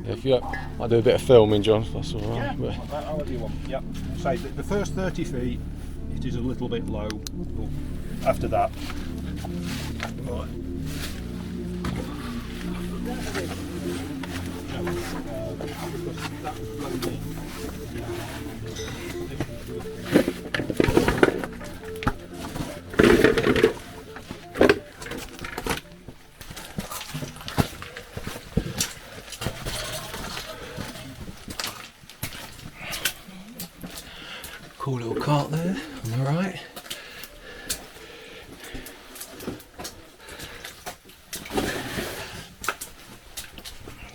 If you, I'll do a bit of filming, John, if that's all right. Yeah, however you want. Yep. Say the first 30 feet, it is a little bit low. But after that, right. Cool little cart there, on the right.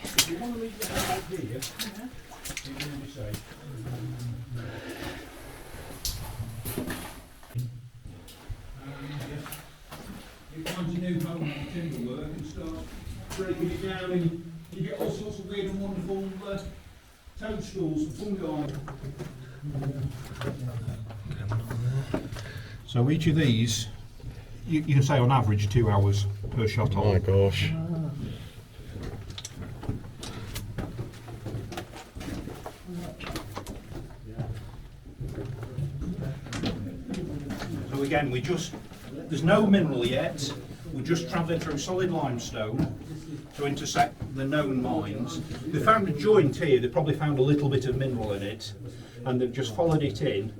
If you want to leave your head out here, you can only say. You find your new home on timber work and start breaking it down, and you get all sorts of weird and wonderful toadstools and fungi. So each of these, you can say on average 2 hours per shot hole. Oh my gosh. So again, there's no mineral yet, we're just travelling through solid limestone to intersect the known mines. They found a joint here, they probably found a little bit of mineral in it, and they've just followed it in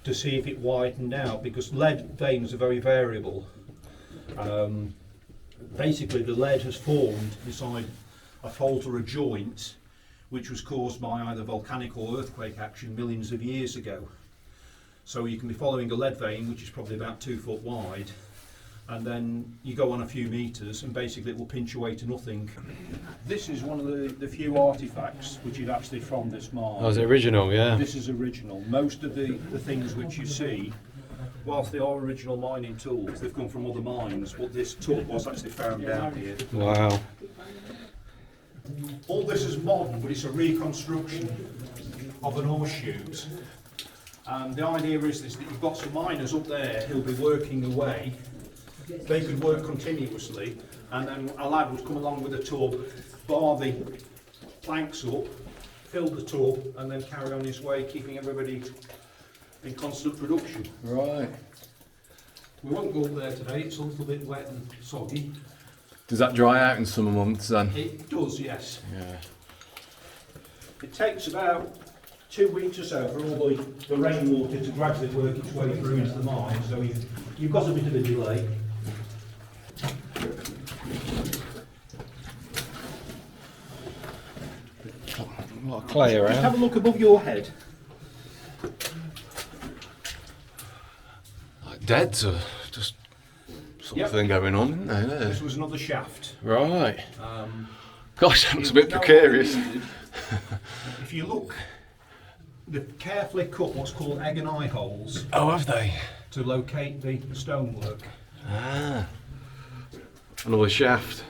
to see if it widened out, because lead veins are very variable. Basically the lead has formed beside a fault or a joint which was caused by either volcanic or earthquake action millions of years ago. So you can be following a lead vein which is probably about 2 foot wide, and then you go on a few metres and basically it will pinch away to nothing. This is one of the few artefacts which is actually from this mine. Oh, is it original? Yeah. This is original. Most of the things which you see, whilst they are original mining tools, they've come from other mines, but this tool was actually found down here. Wow. All this is modern, but it's a reconstruction of an ore chute. And the idea is that you've got some miners up there who'll be working away. They could work continuously, and then a lad would come along with a tub, bar the planks up, fill the tub, and then carry on his way, keeping everybody in constant production. Right. We won't go up there today, it's a little bit wet and soggy. Does that dry out in summer months then? It does, yes. Yeah. It takes about 2 weeks or so for all the rainwater to gradually work its way through into the mine, so you've got a bit of a delay. A lot of clay Just have around. a look above your head. Like deads or just something going on, isn't there? This was another shaft. Right. Gosh, that looks a bit precarious. If you look, they've carefully cut what's called egg and eye holes Oh, have they? to locate the stonework. Ah. Another shaft.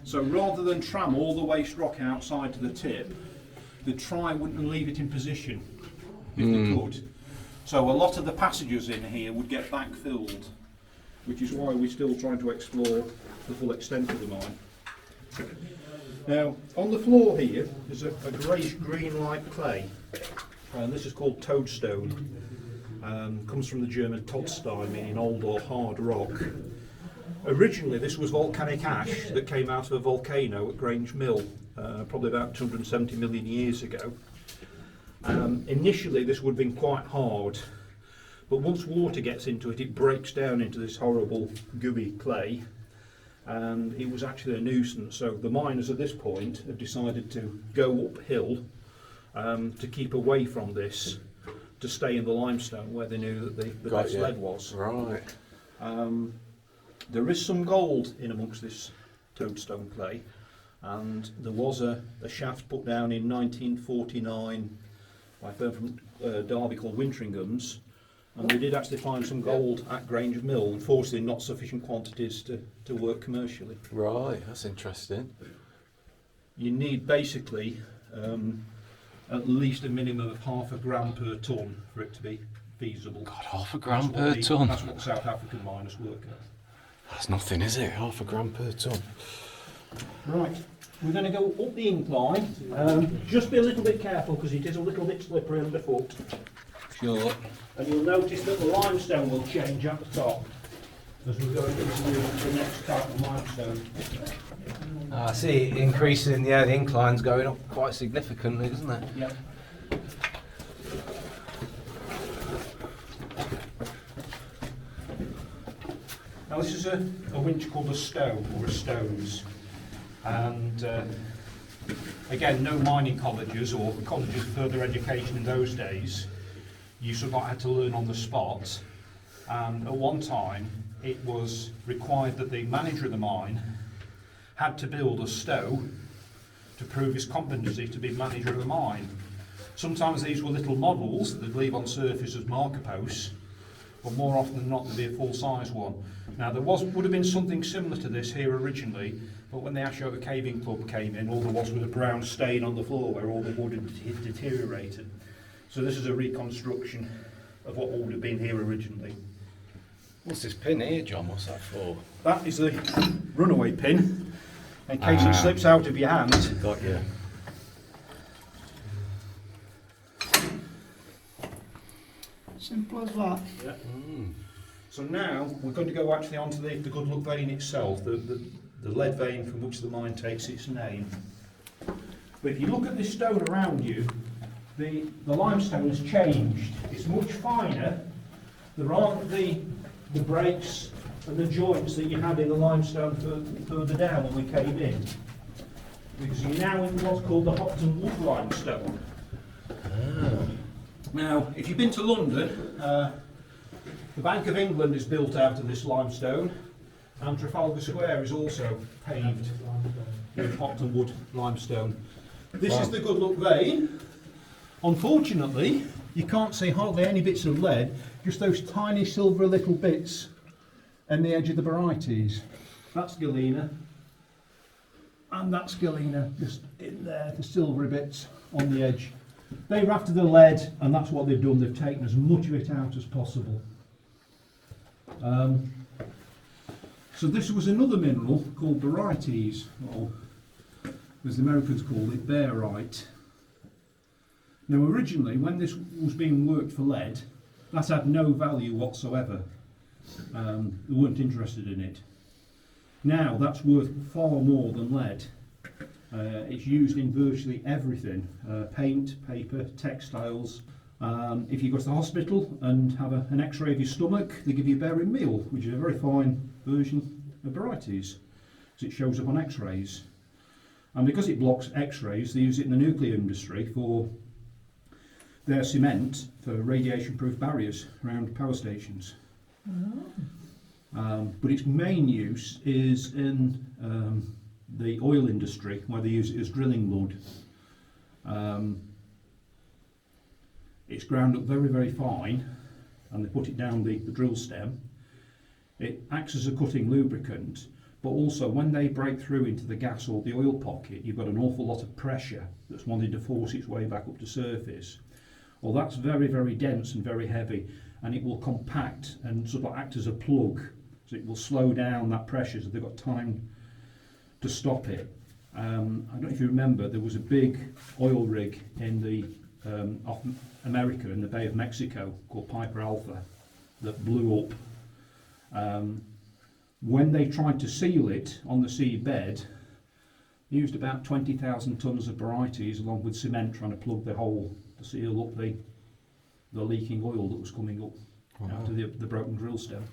So rather than tram all the waste rock outside to the tip, they try and leave it in position if they could. So a lot of the passages in here would get backfilled, which is why we're still trying to explore the full extent of the mine. Now, on the floor here is a greyish green-like clay, and this is called toadstone. Comes from the German Todstein, meaning old or hard rock. Originally, this was volcanic ash that came out of a volcano at Grange Mill, probably about 270 million years ago. Initially, this would have been quite hard, but once water gets into it, it breaks down into this horrible gooey clay, and it was actually a nuisance. So the miners at this point have decided to go uphill to keep away from this, to stay in the limestone where they knew that the best lead was. Right. There is some gold in amongst this toadstone clay, and there was a shaft put down in 1949 by a firm from Derby called Wintringham's, and we did actually find some gold at Grange Mill, unfortunately not sufficient quantities to work commercially. Right, that's interesting. You need basically at least a minimum of 0.5 gram per tonne for it to be feasible. God, 0.5 gram That's what per tonne. That's what the South African miners work at. That's nothing, is it? Half a gram per tonne. Right, we're going to go up the incline. Just be a little bit careful because it is a little bit slippery underfoot. Sure. And you'll notice that the limestone will change at the top as we're going into the next type of limestone. I see it increasing, yeah, the incline's going up quite significantly, isn't it? Yep. Now this is a winch called a stow or a stones, and again, no mining colleges or colleges of further education in those days. You sort of had to learn on the spot, and at one time it was required that the manager of the mine had to build a stow to prove his competency to be manager of the mine. Sometimes these were little models that they'd leave on surface as marker posts, but more often than not there'd be a full-size one. Now there would have been something similar to this here originally, but when the Ashover Caving Club came in, all there was a brown stain on the floor where all the wood had deteriorated. So this is a reconstruction of what would have been here originally. What's this pin here, John? What's that for? That is the runaway pin, in case it slips out of your hand. Got you. Simple as that. Yeah. So now we're going to go actually onto the Goodluck vein itself, the lead vein from which the mine takes its name. But if you look at this stone around you, the limestone has changed. It's much finer. There aren't the breaks and the joints that you had in the limestone further down when we came in. Because you're now in what's called the Hopton Wood limestone. Now, if you've been to London, the Bank of England is built out of this limestone, and Trafalgar Square is also paved with Hopton Wood limestone. This is the Goodluck vein. Unfortunately, you can't see hardly any bits of lead, just those tiny silver little bits on the edge of the varieties. That's galena, and that's galena just in there, the silvery bits on the edge. They were after the lead, and that's what they've done. They've taken as much of it out as possible. So this was another mineral called barytes, or as the Americans called it, barite. Now originally, when this was being worked for lead, that had no value whatsoever. They weren't interested in it. Now that's worth far more than lead. It's used in virtually everything, paint, paper, textiles. If you go to the hospital and have an x-ray of your stomach, they give you barium meal, which is a very fine version of barytes, because it shows up on x-rays. And because it blocks x-rays, they use it in the nuclear industry for their cement for radiation-proof barriers around power stations. But its main use is in the oil industry, where they use it as drilling mud. It's ground up very, very fine, and they put it down the drill stem. It acts as a cutting lubricant, but also when they break through into the gas or the oil pocket, you've got an awful lot of pressure that's wanting to force its way back up to surface. Well, that's very, very dense and very heavy, and it will compact and sort of act as a plug, so it will slow down that pressure so they've got time to stop it. I don't know if you remember, there was a big oil rig in the off America in the Bay of Mexico called Piper Alpha that blew up. When they tried to seal it on the seabed, they used about 20,000 tonnes of barytes along with cement trying to plug the hole to seal up the leaking oil that was coming up out of the broken drill stem.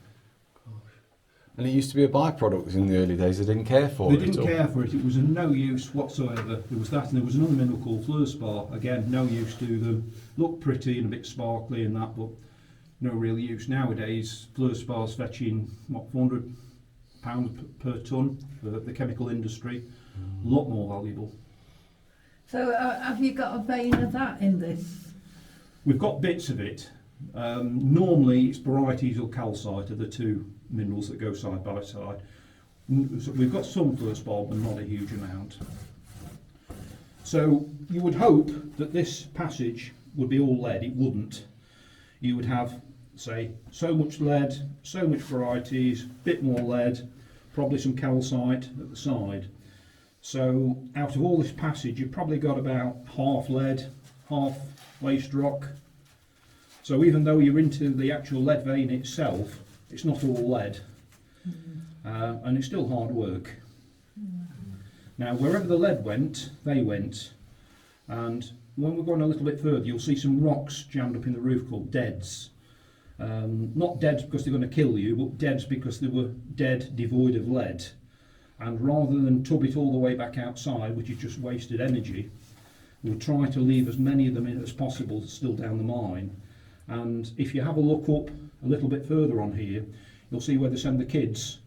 And it used to be a byproduct in the early days. They didn't care for it. They didn't care for it. It was of no use whatsoever. There was that, and there was another mineral called fluorspar. Again, no use to them. Looked pretty and a bit sparkly and that, but no real use. Nowadays, fluorspar's fetching what, £400 per tonne for the chemical industry. A lot more valuable. So have you got a vein of that in this? We've got bits of it. Normally, it's barytes or calcite are the two minerals that go side by side. So we've got some fluorspar, but not a huge amount. So you would hope that this passage would be all lead. It wouldn't. You would have say so much lead, so much varieties, bit more lead, probably some calcite at the side. So out of all this passage, you've probably got about half lead, half waste rock. So even though you're into the actual lead vein itself, it's not all lead, and it's still hard work. Now wherever the lead went, they went, and when we're going a little bit further, you'll see some rocks jammed up in the roof called deads. Not deads because they're going to kill you, but deads because they were dead, devoid of lead. And rather than tub it all the way back outside, which is just wasted energy, we'll try to leave as many of them in as possible still down the mine. And if you have a look up a little bit further on here, you'll see where they send the kids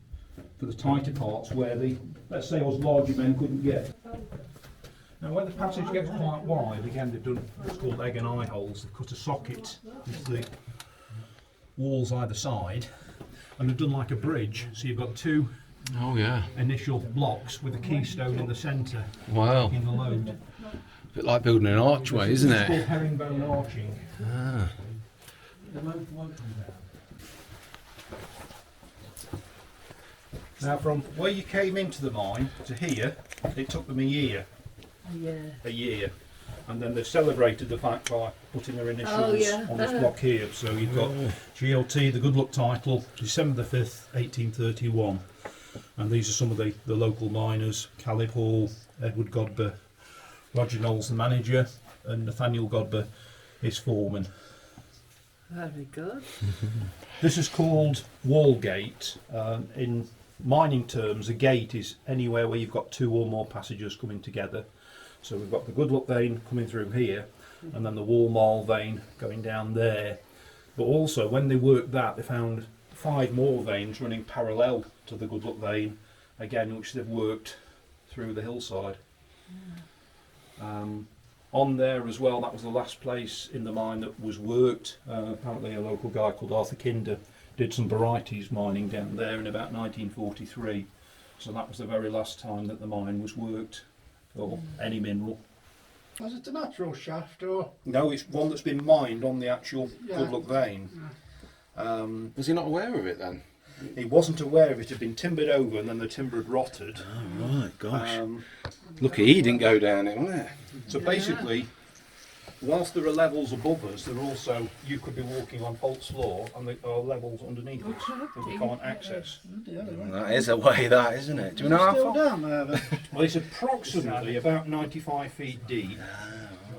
for the tighter parts where the, let's say, us larger men couldn't get. Now where the passage gets quite wide, again they've done what's called egg and eye holes. They've cut a socket into the walls either side, and they've done like a bridge, so you've got two initial blocks with a keystone in the centre. Wow. In the load. A bit like building an archway, isn't It's it? called herringbone arching. Ah. Now from where you came into the mine to here, it took them a year. A year. And then they've celebrated the fact by putting their initials on this block here. So you've got GLT, the Goodluck title, December the 5th, 1831. And these are some of the local miners: Caleb Hall, Edward Godber, Roger Knowles the manager, and Nathaniel Godber is foreman. Very good. This is called wall gate. In mining terms, a gate is anywhere where you've got two or more passages coming together. So we've got the Goodluck vein coming through here, and then the Wall Mile vein going down there. But also, when they worked that, they found 5 more veins running parallel to the Goodluck vein, again, which they've worked through the hillside. On there as well, that was the last place in the mine that was worked. Apparently a local guy called Arthur Kinder did some varieties mining down there in about 1943. So that was the very last time that the mine was worked, or any mineral. Was it a natural shaft or? No, it's one that's been mined on the actual Goodluck vein. Was he not aware of it then? He wasn't aware of it. It had been timbered over, and then the timber had rotted. Oh right, gosh. Lucky he didn't go down it, wasn't it? So basically, whilst there are levels above us, there are also, you could be walking on false floor, and there are levels underneath us that we can't access. That is a way, that, isn't it? Do you know how Still far? down there, but Well, it's approximately about 95 feet deep,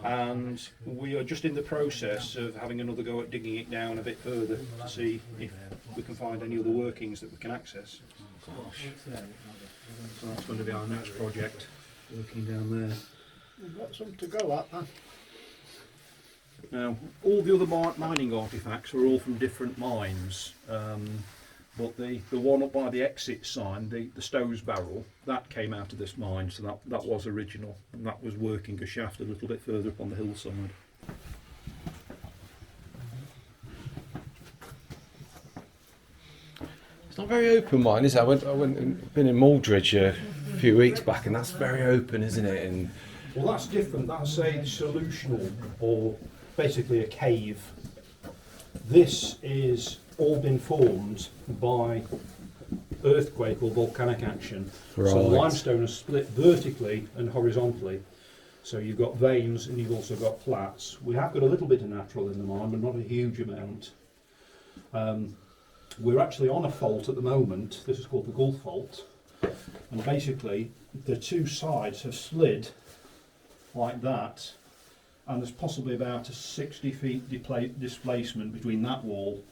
and we are just in the process of having another go at digging it down a bit further to see if we can find any other workings that we can access. So that's going to be our next project, working down there. we've got something to go at then. Now, all the other mining artefacts are all from different mines, but the one up by the exit sign, the Stowe's barrel, that came out of this mine, so that was original, and that was working a shaft a little bit further up on the hillside. It's not very open mine, is it? I been in Maldridge a few weeks back, and that's very open, isn't it? And Well, that's different. That's a solutional, or basically a cave. This is all been formed by earthquake or volcanic action. So the Right. limestone is split vertically and horizontally. So you've got veins and you've also got flats. We have got a little bit of natural in the mine, but not a huge amount. We're actually on a fault at the moment. This is called the Gulf Fault. And basically, the two sides have slid like that, and there's possibly about a 60 feet displacement between that wall,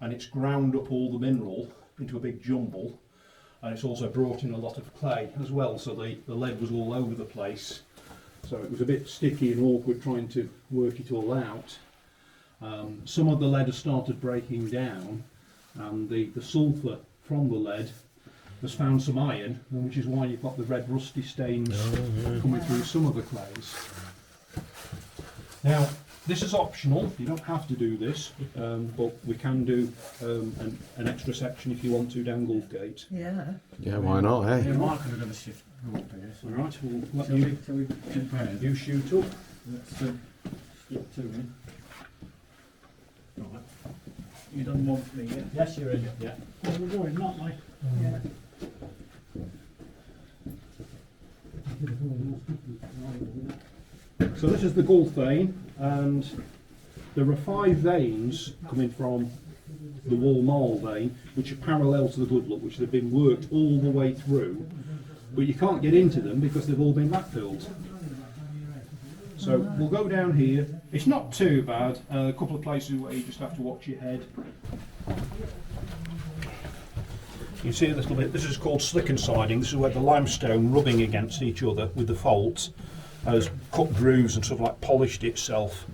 and it's ground up all the mineral into a big jumble, and it's also brought in a lot of clay as well, so the lead was all over the place, so it was a bit sticky and awkward trying to work it all out. Some of the lead has started breaking down, and the sulphur from the lead has found some iron, which is why you've got the red rusty stains coming through some of the clays. Now, this is optional, you don't have to do this, but we can do an extra section if you want to down Gulf Gate. Yeah. yeah, why not, eh? Yeah, Mark is going to shift up here. So Alright, we'll let shall you, we compare? you shoot up. Let's split 2 in. Right. You don't want me yet? Yes, you're in. Yeah. Well, we're going, not we? Yeah. So this is the gold vein, and there are 5 veins coming from the Wall Mall vein, which are parallel to the Goodluck, which have been worked all the way through, but you can't get into them because they've all been backfilled. So we'll go down here. It's not too bad. A couple of places where you just have to watch your head. You see a little bit. This is called slick and siding. This is where the limestone rubbing against each other with the faults has cut grooves and sort of like polished itself.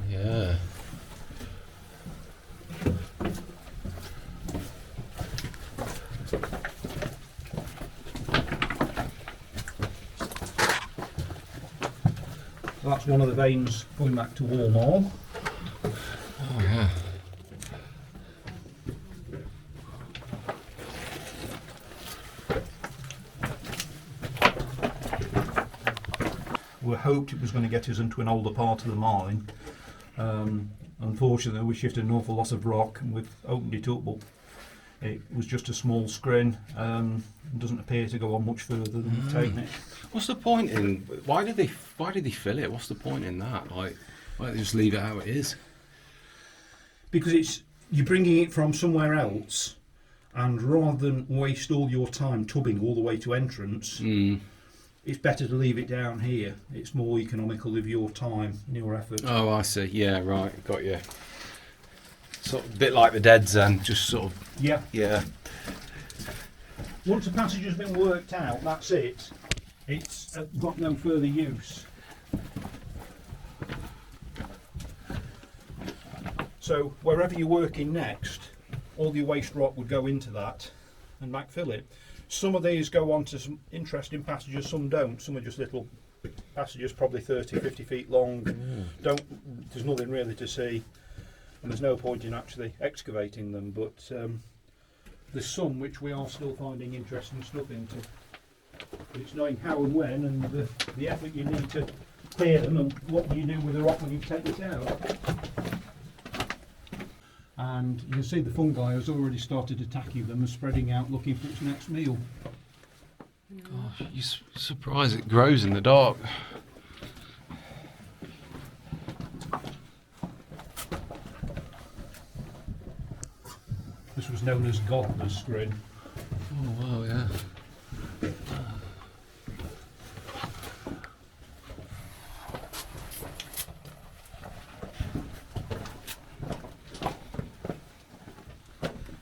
Yeah. So that's one of the veins going back to Wall Mall. Oh yeah. We hoped it was going to get us into an older part of the mine. Unfortunately, we shifted an awful lot of rock and we've opened it up, but it was just a small screen. It doesn't appear to go on much further than we've taken it. What's the point in? Why did they fill it? What's the point in that? Like, why don't they just leave it how it is? Because you're bringing it from somewhere else, and rather than waste all your time tubbing all the way to entrance, it's better to leave it down here. It's more economical of your time and your effort. Oh, I see. Yeah, right. Got you. Sort of a bit like the Deads, then, just sort of. Yeah. Yeah. Once the passage has been worked out, that's it. It's got no further use. So wherever you're working next, all your waste rock would go into that and backfill it. Some of these go on to some interesting passages, some don't. Some are just little passages, probably 30, 50 feet long. There's nothing really to see, and there's no point in actually excavating them, but there's some which we are still finding interesting stuff into. But it's knowing how and when, and the effort you need to clear them, and what you do with the rock when you take it out. And you can see the fungi has already started attacking them and spreading out looking for its next meal. Gosh, you're surprised it grows in the dark. This was known as Godler's screen. Oh wow, yeah.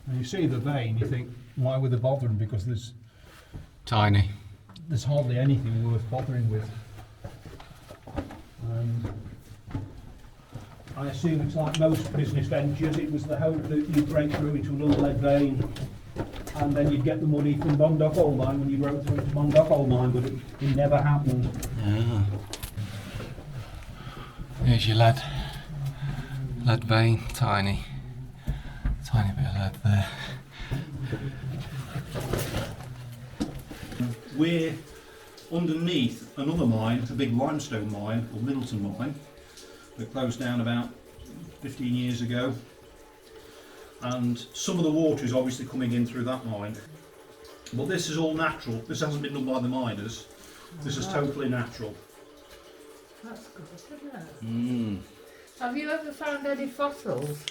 And you see the vein, you think, why were they bothering? Because there's Tiny. hardly anything worth bothering with. I assume it's like most business ventures, it was the hope that you'd break through into another lead vein and then you'd get the money from Bondock Coal Mine when you broke through into Bondock Coal Mine, but it never happened. Yeah. There's your lead vein, tiny bit of lead there. We're underneath another mine, a big limestone mine, or Middleton Mine, that closed down about 15 years ago. And some of the water is obviously coming in through that mine. But this is all natural. This hasn't been done by the miners. This is totally natural. That's good, isn't it? Have you ever found any fossils?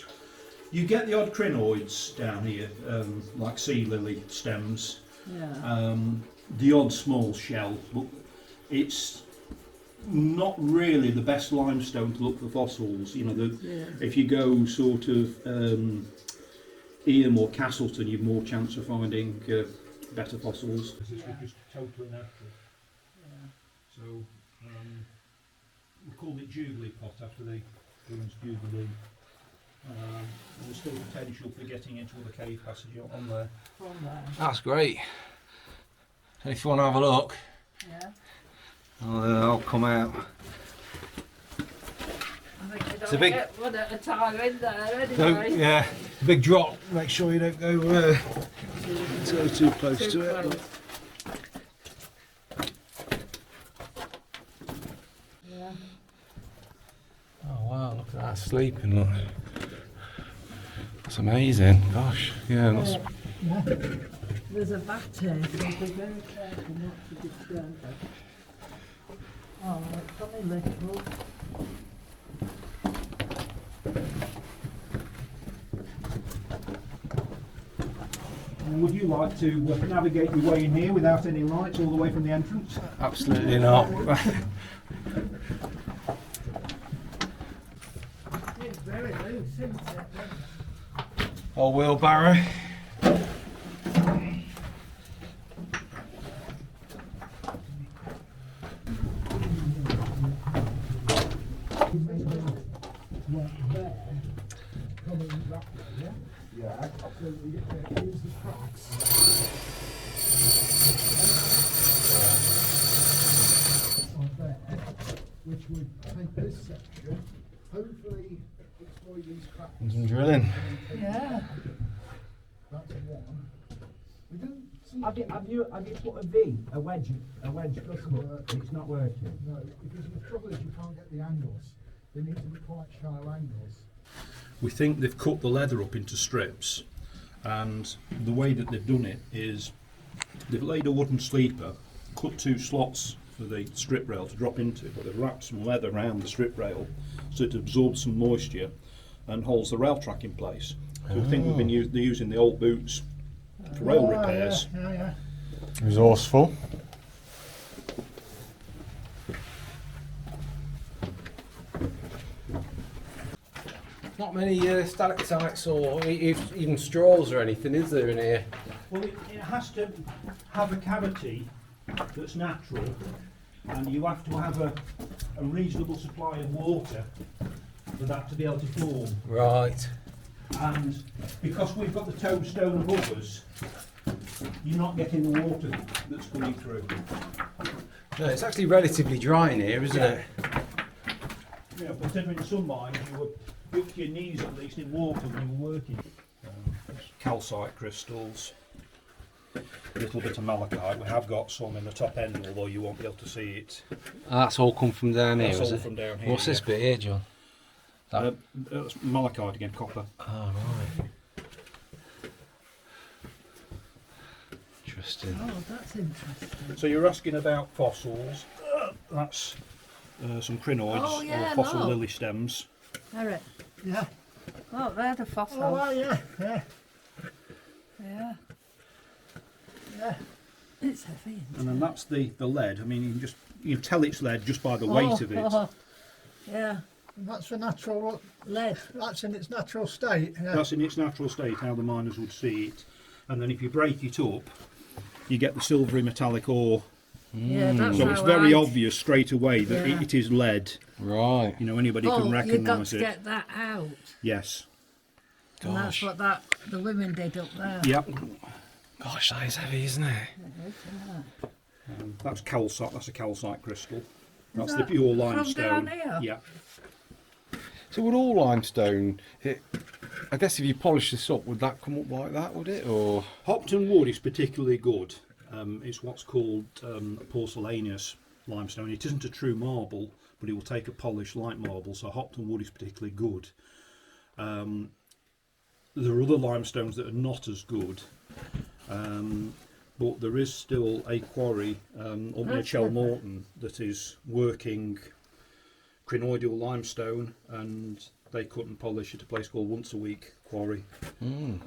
You get the odd crinoids down here, like sea lily stems. Yeah. The odd small shell, but it's not really the best limestone to look for fossils. You know, if you go sort of Eam or Castleton, you've more chance of finding better fossils. This is just totally natural. Yeah. So we called it Jubilee Pot after the Women's Jubilee. There's still potential for getting into the cave passage on there. From there. That's great. So if you want to have a look, Yeah. I'll come out. I think you It's a don't big- get one at a time in there Don't, anyway. yeah, big drop. Make sure you don't go too close Too to it. close. Yeah. Oh wow, look at that sleeping. Look. That's amazing. Gosh, yeah. That's, There's a bat here, so be very careful not to disturb it. Oh, it's only little. And would you like to navigate your way in here without any lights all the way from the entrance? Absolutely not. It's very loose, isn't it? Old wheelbarrow. Which would take this section, hopefully exploit these cracks. Some drilling. Yeah. That's one. We don't see Have you put a wedge doesn't work. It's not working. no, because the trouble is you can't get the angles. They need to be quite shallow angles. We think they've cut the leather up into strips, and the way that they've done it is they've laid a wooden sleeper, cut 2 slots for the strip rail to drop into, but they've wrapped some leather around the strip rail so it absorbs some moisture and holds the rail track in place. So we think we've been using the old boots for rail repairs. Yeah. resourceful. Not many stalactites or even straws or anything, is there in here? Well, it has to have a cavity that's natural, and you have to have a reasonable supply of water for that to be able to form. Right. And because we've got the toadstone above us, you're not getting the water that's coming through. No, it's actually relatively dry in here, isn't it? You know, considering some mines, you were up to your knees at least in water when you were working. Calcite crystals, a little bit of malachite. We have got some in the top end, although you won't be able to see it. That's all come from down here, That's is all it? from down here. What's this bit here, John? That's malachite again, copper. Oh, right. Interesting. Oh, that's interesting. So you're asking about fossils. That's some crinoids, Oh, yeah, or fossil look. lily stems. Eric, Yeah. oh, they're the fossils. Oh, well, yeah. Yeah. Yeah. It's heavy, isn't And then that's the lead. I mean, you can tell it's lead just by the weight of it. Oh, yeah, And that's the natural. lead. That's in its natural state. Yeah. That's in its natural state, how the miners would see it. And then if you break it up, you get the silvery metallic ore. Yeah, that's So it's how very I- obvious straight away that Yeah. it is lead. Right. You know, anybody Well, can you've got recognise to it. get that out. Yes. And that's Gosh. what the women did up there. Yep. Gosh, that is heavy, isn't it? That's calcite. That's a calcite crystal. That's that the pure from limestone. down here? Yeah. So would all limestone, I guess if you polish this up, would that come up like that, would it? Or Hopton wood is particularly good. It's what's called porcelaneous limestone. It isn't a true marble, but it will take a polish like marble. So Hopton wood is particularly good. There are other limestones that are not as good, but there is still a quarry up near That's Chelmorton that is working crinoidal limestone, and they cut and polish at a place called Once a Week Quarry.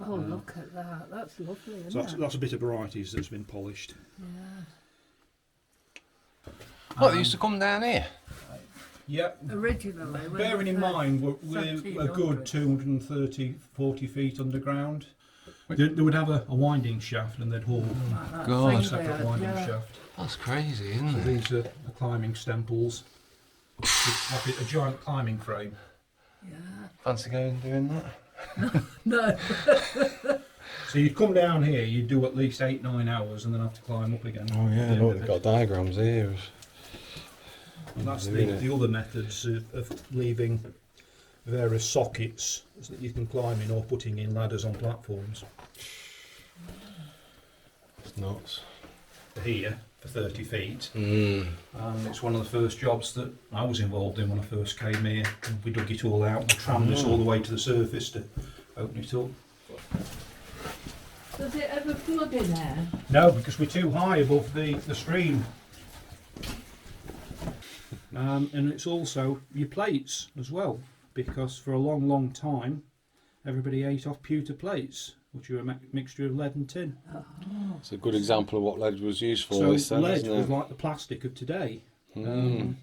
Oh, look at that. That's lovely, isn't So it? that's a bit of varieties that's been polished. Yeah. Oh, they used to come down here. Yeah. Originally, when Bearing they in first- mind, we're a 1700. good 230, 40 feet underground. They would have a winding shaft, and they'd haul Like that God. a thing separate there, winding yeah. shaft. That's crazy, isn't So it? these are the climbing stemples. It's like a giant climbing frame. Yeah. Fancy going and doing that? No. So you'd come down here, you'd do at least 8-9 hours, and then have to climb up again. oh yeah, At the end look, of they've it. got diagrams here. And that's Doing it. the other methods of leaving various sockets so that you can climb in, or putting in ladders on platforms. It's nuts. Here for 30 feet. Mm. And it's one of the first jobs that I was involved in when I first came here. And we dug it all out and trammed this all the way to the surface to open it up. Does it ever flood in there? No, because we're too high above the stream. And it's also your plates as well, because for a long time everybody ate off pewter plates, which are a mixture of lead and tin. It's a good example of what lead was used for. So this then, lead isn't was it? like the plastic of today. You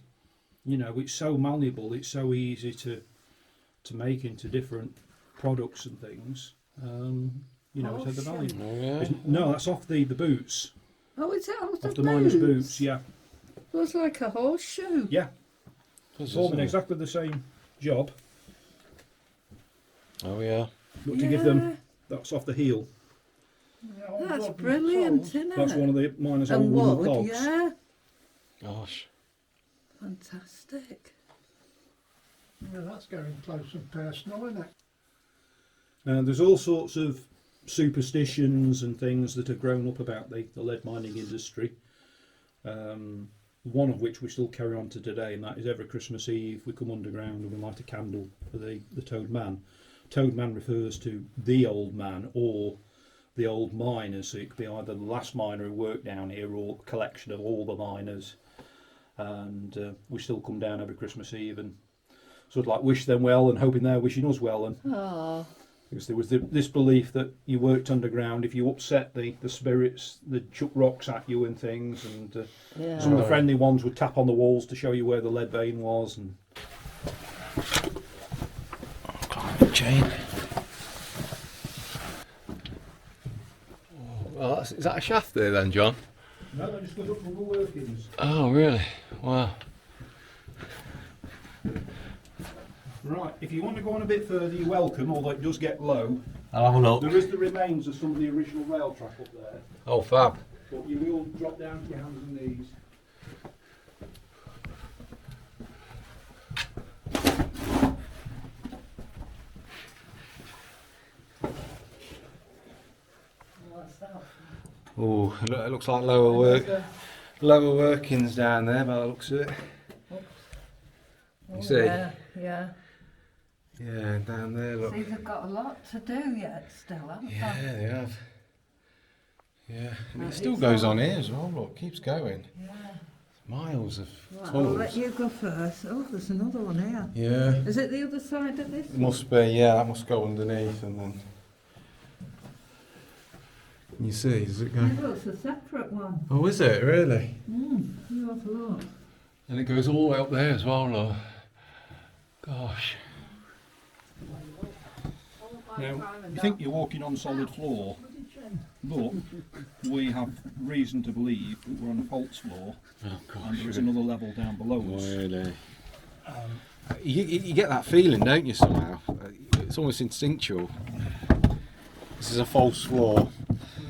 know, it's so malleable, it's so easy to make into different products and things. You know, it had the value. Oh, yeah. No, that's off the boots. Oh, is it Off the miner's boots, yeah. It was like a horseshoe. Yeah, Does, forming isn't it? exactly the same job, Oh yeah. but to give them, that's off the heel. That's brilliant, isn't it? That's one of the miners' old And wooden wood, clogs. yeah. Gosh. Fantastic. Yeah, that's getting close and personal, isn't it? There's all sorts of superstitions and things that have grown up about the lead mining industry. One of which we still carry on to today, and that is every Christmas Eve we come underground and we light a candle for the Toad Man. Toad Man refers to the old man or the old miners, so it could be either the last miner who worked down here or a collection of all the miners. And we still come down every Christmas Eve and sort of like wish them well and hoping they're wishing us well. And because there was this belief that you worked underground, if you upset the spirits, they'd chuck rocks at you and things, and some of the friendly ones would tap on the walls to show you where the lead vein was. And Climb the chain. Well, is that a shaft there then, John? no, they just goes up rubber workings. Oh really? Wow. Right, if you want to go on a bit further, you're welcome, although it does get low. I'll have a look. There is the remains of some of the original rail track up there, Oh fab. but you will drop down to your hands and knees. Oh, it looks like lower workings down there by the looks of it. You see? Yeah. Yeah, down there, look. See, they've got a lot to do yet still, haven't Yeah, they? they have. Yeah, and it Right, still it's goes all- on here as well, look, keeps going. Yeah. Miles of Right, I'll tunnels. let you go first. Oh, there's another one here. Yeah, Is it the other side of this? it must be, yeah, that must go underneath and then. You see, does it go? Yeah, it's a separate one. Oh, is it, really? You have a look. And it goes all the way up there as well, look. Gosh. Now, you think you're walking on solid floor, but we have reason to believe that we're on a false floor, Oh, and there is gosh. another level down below us. Really? You get that feeling, don't you, somehow? It's almost instinctual. This is a false floor.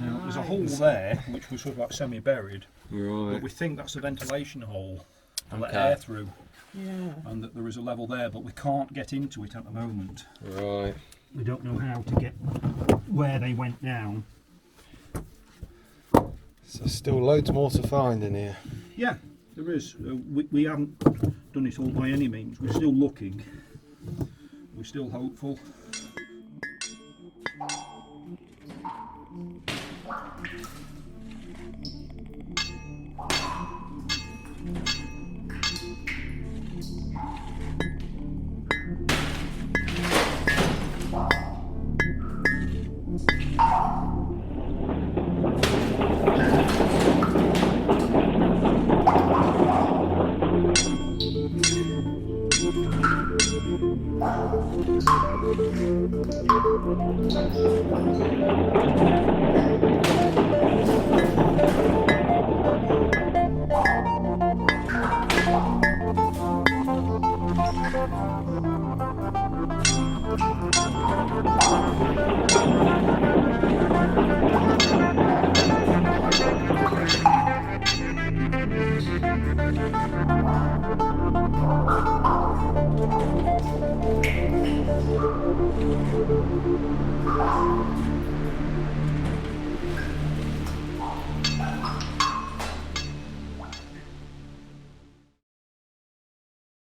Now, there's a hole there, which was sort of like semi-buried, but Right. we think that's a ventilation hole to let Okay. air through, Yeah. and that there is a level there, but we can't get into it at the moment. Right. We don't know how to get where they went down. So still loads more to find in here. Yeah, there is. We haven't done it all by any means. We're still looking. We're still hopeful.